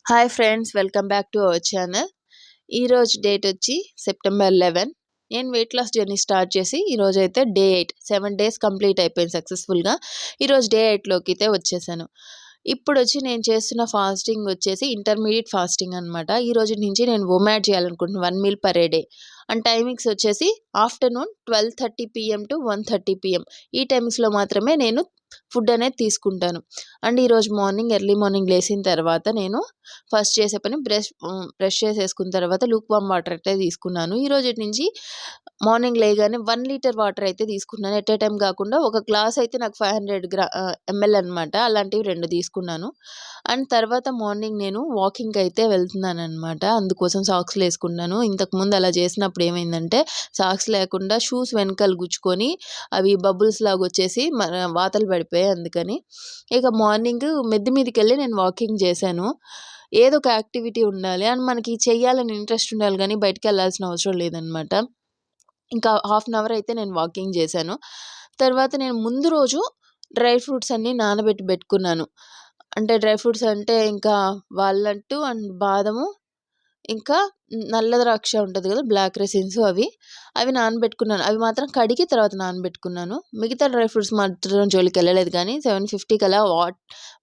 Hi friends, welcome back to our channel. ఈరోజు date వచ్చి September 11. నేను వెయిట్ లాస్ జర్నీ స్టార్ట్ చేసి ఈరోజు అయితే డే 8, 7 డేస్ కంప్లీట్ అయిపోయింది సక్సెస్ఫుల్గా. ఈరోజు డే 8లోకి అయితే వచ్చేసాను. ఇప్పుడు వచ్చి నేను చేస్తున్న ఫాస్టింగ్ వచ్చేసి ఇంటర్మీడియట్ ఫాస్టింగ్ అనమాట. ఈ రోజు నుంచి నేను వొమాడ్ చేయాలనుకుంటున్నాను 1 meal per day. And timings వచ్చేసి ఆఫ్టర్నూన్ 12:30 PM టు 1:30 PM. ఈ టైమింగ్స్లో మాత్రమే నేను ఫుడ్ అనేది తీసుకుంటాను. అండ్ ఈరోజు ఎర్లీ మార్నింగ్ లేచిన తర్వాత నేను ఫస్ట్ చేసే పని బ్రష్ చేసేసుకున్న తర్వాత లూక్ వామ్ వాటర్ అయితే తీసుకున్నాను. ఈరోజు నుంచి మార్నింగ్ లేగానే 1 లీటర్ వాటర్ అయితే తీసుకున్నాను. ఎట్ ఏ టైం కాకుండా ఒక గ్లాస్ అయితే నాకు 500 ml అనమాట. అలాంటివి 2 తీసుకున్నాను. అండ్ తర్వాత మార్నింగ్ నేను వాకింగ్కి అయితే వెళ్తున్నాను అనమాట. అందుకోసం సాక్స్లు వేసుకున్నాను. ఇంతకుముందు అలా చేసినప్పుడు ఏమైందంటే సాక్స్ లేకుండా షూస్ వెనకాల గుచ్చుకొని అవి బబుల్స్ లాగా వచ్చేసి వాతలు పడిపోయాయి. అందుకని ఇక మార్నింగ్ మిద్ది మీదకి వెళ్ళి నేను వాకింగ్ చేశాను. ఏదో ఒక యాక్టివిటీ ఉండాలి అండ్ మనకి చెయ్యాలని ఇంట్రెస్ట్ ఉండాలి, కానీ బయటికి వెళ్ళాల్సిన అవసరం లేదనమాట. ఇంకా హాఫ్ అన్ అవర్ అయితే నేను వాకింగ్ చేశాను. తర్వాత నేను ముందు రోజు డ్రై ఫ్రూట్స్ అన్నీ నానబెట్టి పెట్టుకున్నాను. అంటే డ్రై ఫ్రూట్స్ అంటే ఇంకా వాల్నట్టు అండ్ బాదము, ఇంకా నల్ల ద్రాక్ష ఉంటుంది కదా, బ్లాక్ రెసిన్స్, అవి నానబెట్టుకున్నాను. అవి మాత్రం కడిగి తర్వాత నానబెట్టుకున్నాను. మిగతా డ్రై ఫ్రూట్స్ మాత్రం జోలికి వెళ్ళలేదు. కానీ 7:50 కల్లా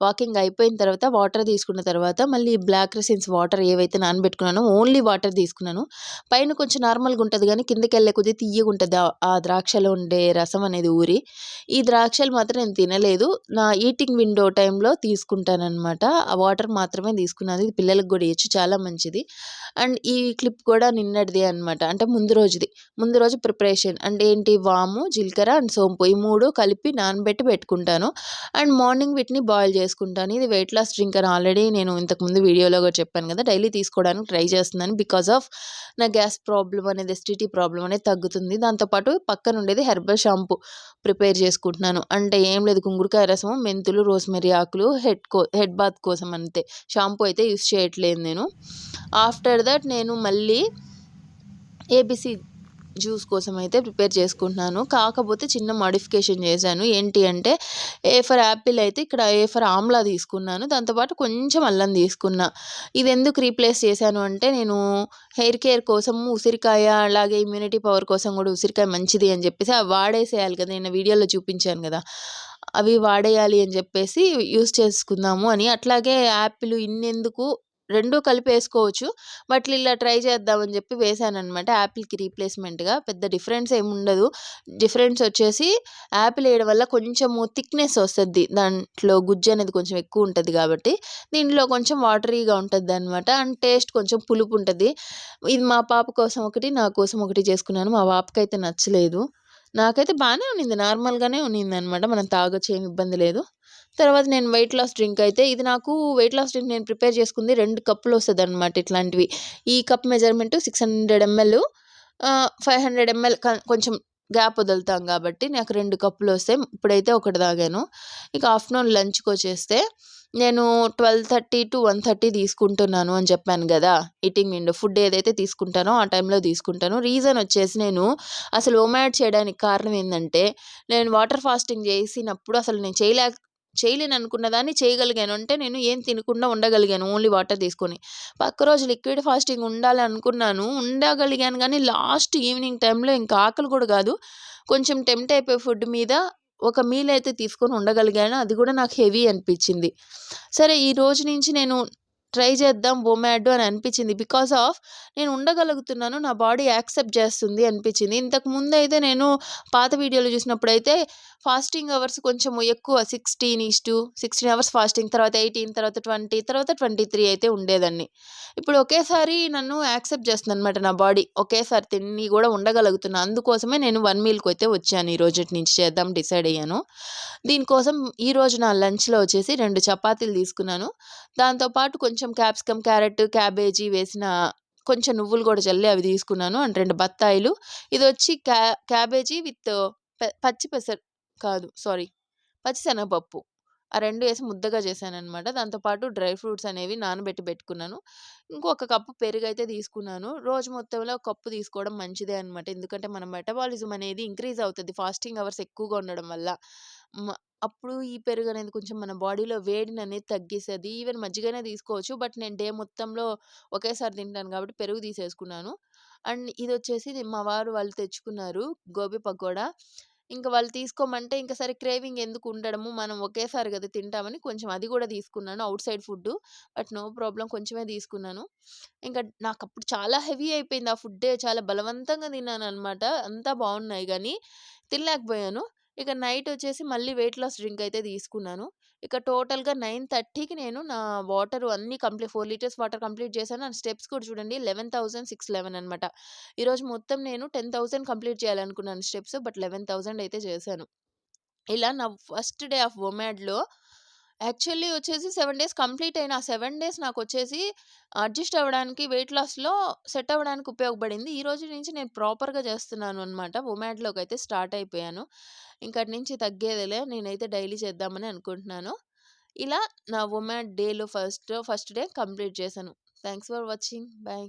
వాకింగ్ అయిపోయిన తర్వాత వాటర్ తీసుకున్న తర్వాత మళ్ళీ బ్లాక్ రెసిన్స్ వాటర్ ఏవైతే నానబెట్టుకున్నానో ఓన్లీ వాటర్ తీసుకున్నాను. పైన కొంచెం నార్మల్గా ఉంటుంది, కానీ కిందకి వెళ్ళే కొద్దీ తియ్యగా ఉంటుంది ఆ ద్రాక్షలో ఉండే రసం అనేది ఊరి. ఈ ద్రాక్షలు మాత్రం నేను తినలేదు. నా ఈటింగ్ విండో టైంలో తీసుకుంటానన్నమాట. ఆ వాటర్ మాత్రమే తీసుకున్నాను. ఇది పిల్లలకు కూడా ఇవ్వచ్చు, చాలా మంచిది. అండ్ ఈ క్లిప్ కూడా నిన్నటిదే అనమాట. అంటే ముందు రోజు ప్రిపరేషన్ అంటే ఏంటి, వాము, జీలకర్ర అండ్ సోంపు ఈ 3 కలిపి నానబెట్టి పెట్టుకుంటాను. అండ్ మార్నింగ్ వీటిని బాయిల్ చేసుకుంటాను. ఇది వెయిట్ లాస్ డ్రింక్ అని ఆల్రెడీ నేను ఇంతకుముందు వీడియోలో కూడా చెప్పాను కదా. డైలీ తీసుకోవడానికి ట్రై చేస్తున్నాను. బికాస్ ఆఫ్ నా గ్యాస్ ప్రాబ్లం అనేది, ఎసిడిటీ ప్రాబ్లం అనేది తగ్గుతుంది. దాంతోపాటు పక్కన ఉండేది హెర్బల్ షాంపూ ప్రిపేర్ చేసుకుంటున్నాను. అంటే ఏం లేదు, కుంకుడుకాయ రసము, మెంతులు, రోస్మెరీ ఆకులు, హెడ్ బాత్ కోసం అంతే. షాంపూ అయితే యూస్ చేయట్లేదు నేను. ఆఫ్టర్ దట్ నేను మళ్ళీ ఏబీసీ జ్యూస్ కోసం అయితే ప్రిపేర్ చేసుకుంటున్నాను. కాకపోతే చిన్న మోడిఫికేషన్ చేశాను. ఏంటి అంటే ఏ ఫర్ యాపిల్ అయితే ఇక్కడ ఏ ఫర్ ఆమ్లా తీసుకున్నాను. దాంతోపాటు కొంచెం అల్లం తీసుకున్నా. ఇది ఎందుకు రీప్లేస్ చేశాను అంటే నేను హెయిర్ కేర్ కోసం ఉసిరికాయ, అలాగే ఇమ్యూనిటీ పవర్ కోసం కూడా ఉసిరికాయ మంచిది అని చెప్పేసి అవి వాడేసేయాలి కదా, నేను వీడియోలో చూపించాను కదా, అవి వాడేయాలి అని చెప్పేసి యూస్ చేసుకుందాము అని. అట్లాగే యాపిల్ ఇన్నెందుకు, 2 కలిపి వేసుకోవచ్చు, బట్ ఇలా ట్రై చేద్దామని చెప్పి వేసాననమాట. యాపిల్కి రీప్లేస్మెంట్గా పెద్ద డిఫరెన్స్ ఏమి ఉండదు. డిఫరెన్స్ వచ్చేసి యాపిల్ వేయడం వల్ల కొంచెము థిక్నెస్ వస్తుంది, దాంట్లో గుజ్జు అనేది కొంచెం ఎక్కువ ఉంటుంది కాబట్టి. దీంట్లో కొంచెం వాటరీగా ఉంటుంది అనమాట. అండ్ టేస్ట్ కొంచెం పులుపు ఉంటుంది. ఇది మా పాప కోసం ఒకటి, నా కోసం ఒకటి చేసుకున్నాను. మా పాపకి అయితే నచ్చలేదు. నాకైతే బాగానే ఉన్నింది, నార్మల్గానే ఉన్నింది అనమాట. మనం తాగొచ్చు, ఏమి ఇబ్బంది లేదు. తర్వాత నేను వెయిట్ లాస్ డ్రింక్ అయితే, ఇది నాకు వెయిట్ లాస్ డ్రింక్ నేను ప్రిపేర్ చేసుకుంది 2 కప్పులు వస్తుంది అనమాట. ఇట్లాంటివి ఈ కప్ మెజర్మెంట్ 600 ml, 500 ml కొంచెం గ్యాప్ వదులుతాం కాబట్టి నాకు 2 కప్పులు వస్తాయి. ఇప్పుడైతే ఒకటి తాగాను. ఇక ఆఫ్టర్నూన్ లంచ్కి వచ్చేస్తే నేను 12:30 to 1:30 తీసుకుంటున్నాను అని చెప్పాను కదా. ఈటింగ్ విండో ఫుడ్ ఏదైతే తీసుకుంటానో ఆ టైంలో తీసుకుంటాను. రీజన్ వచ్చేసి నేను అసలు వొమాడ్ చేయడానికి కారణం ఏంటంటే, నేను వాటర్ ఫాస్టింగ్ చేసినప్పుడు అసలు నేను చేయలేను అనుకున్న దాన్ని చేయగలిగాను. అంటే నేను ఏం తినకుండా ఉండగలిగాను ఓన్లీ వాటర్ తీసుకొని. పక్క రోజు లిక్విడ్ ఫాస్టింగ్ ఉండాలి అనుకున్నాను, ఉండగలిగాను. కానీ లాస్ట్ ఈవినింగ్ టైంలో ఇంకా ఆకలి కూడా కాదు, కొంచెం టెంప్ట్ అయిపోయి ఫుడ్ మీద ఒక మీల్ అయితే తీసుకొని ఉండగలిగాను. అది కూడా నాకు హెవీ అనిపించింది. సరే, ఈ రోజు నుంచి నేను ట్రై చేద్దాం వొమాడ్ అని అనిపించింది. బికాస్ ఆఫ్ నేను ఉండగలుగుతున్నాను, నా బాడీ యాక్సెప్ట్ చేస్తుంది అనిపించింది. ఇంతకుముందు అయితే నేను పాత వీడియోలు చూసినప్పుడైతే ఫాస్టింగ్ అవర్స్ కొంచెం ఎక్కువ, 16 అవర్స్ ఫాస్టింగ్, తర్వాత 18, తర్వాత 20, తర్వాత 23 అయితే ఉండేదాన్ని. ఇప్పుడు ఒకేసారి నన్ను యాక్సెప్ట్ చేస్తుంది అనమాట నా బాడీ. ఒకేసారి తిని కూడా ఉండగలుగుతున్నాను. అందుకోసమే నేను 1 మీల్కి అయితే వచ్చాను. ఈ రోజు నుంచి చేద్దాం డిసైడ్ అయ్యాను. దీనికోసం ఈరోజు నా లంచ్లో వచ్చేసి 2 చపాతీలు తీసుకున్నాను. దాంతోపాటు కొంచెం క్యాప్సికమ్, క్యారెట్, క్యాబేజీ వేసిన కొంచెం నువ్వులు కూడా చల్లి అవి తీసుకున్నాను. అండ్ 2 బత్తాయిలు. ఇది వచ్చి క్యాబేజీ విత్ పచ్చి పెసర కాదు, సారీ, పచ్చి శనగపప్పు. ఆ 2 ఏసి ముద్దగా చేశాననమాట. దాంతో పాటు డ్రై ఫ్రూట్స్ అనేవి నానబెట్టి పెట్టుకున్నాను. ఇంకొక కప్పు పెరుగైతే తీసుకున్నాను. రోజు మొత్తంలో ఒక కప్పు తీసుకోవడం మంచిదే అనమాట. ఎందుకంటే మన మెటబాలిజం అనేది ఇంక్రీజ్ అవుతది ఫాస్టింగ్ అవర్స్ ఎక్కువగా ఉండడం వల్ల. మ అప్పుడు ఈ పెరుగనేది కొంచెం మన బాడీలో వేడిననేది తగ్గిస్తది. ఈవెన్ మజ్జిగైనా తీసుకోవచ్చు. బట్ నేను డే మొత్తంలో ఒకేసారి తింటాను కాబట్టి పెరుగు తీసేసుకున్నాను. అండ్ ఇదొచ్చేసి మా వారు వాళ్ళు తెచ్చుకున్నారు గోబీ పకోడా. ఇంక వాళ్ళు తీసుకోమంటే ఇంక సరే క్రేవింగ్ ఎందుకు ఉండడము, మనం ఒకేసారి గదా తింటామని కొంచెం అది గూడా తీసుకున్నాను. Outside food. But no problem కొంచెమే తీసుకున్నాను. ఇంక నాకప్పుడు చాలా హెవీ అయిపోయింది ఆ ఫుడ్డే. చాలా బలవంతంగా తిన్నాననమాట. అంతా బావున్నాయి గానీ, తినలేకపోయాను. ఇక నైటొచ్చేసి మళ్ళీ వెయిట్ లాస్ డ్రింక్ అయితే తీసుకున్నాను. ఇక టోటల్‌గా 9:30కి నేను నా వాటరు అన్నీ 4 లీటర్స్ వాటర్ కంప్లీట్ చేశాను. అండ్ స్టెప్స్ కూడా చూడండి 11,611 అనమాట. ఈరోజు మొత్తం నేను 10,000 కంప్లీట్ చేయాలనుకున్నాను స్టెప్స్. బట్ 11,000 అయితే చేశాను. ఇలా నా ఫస్ట్ డే ఆఫ్ ఒమాడ్‌లో యాక్చువల్లీ వచ్చేసి 7 డేస్ కంప్లీట్ అయిన ఆ 7 డేస్ నాకొచ్చేసి అడ్జస్ట్ అవ్వడానికి వెయిట్ లాస్‌లో సెట్ అవ్వడానికి ఉపయోగపడింది. ఈ రోజు నుంచి నేను ప్రాపర్‌గా చేస్తున్నాను అనమాట. ఒమాడ్‌లోకైతే స్టార్ట్ అయిపోయాను. ఇంకటి నుంచి తగ్గేదేలే. నేనైతే డైలీ చేద్దామని అనుకుంటున్నాను. ఇలా నా ఒమాడ్ డేలో ఫస్ట్ డే కంప్లీట్ చేశాను. Thanks for watching. బై.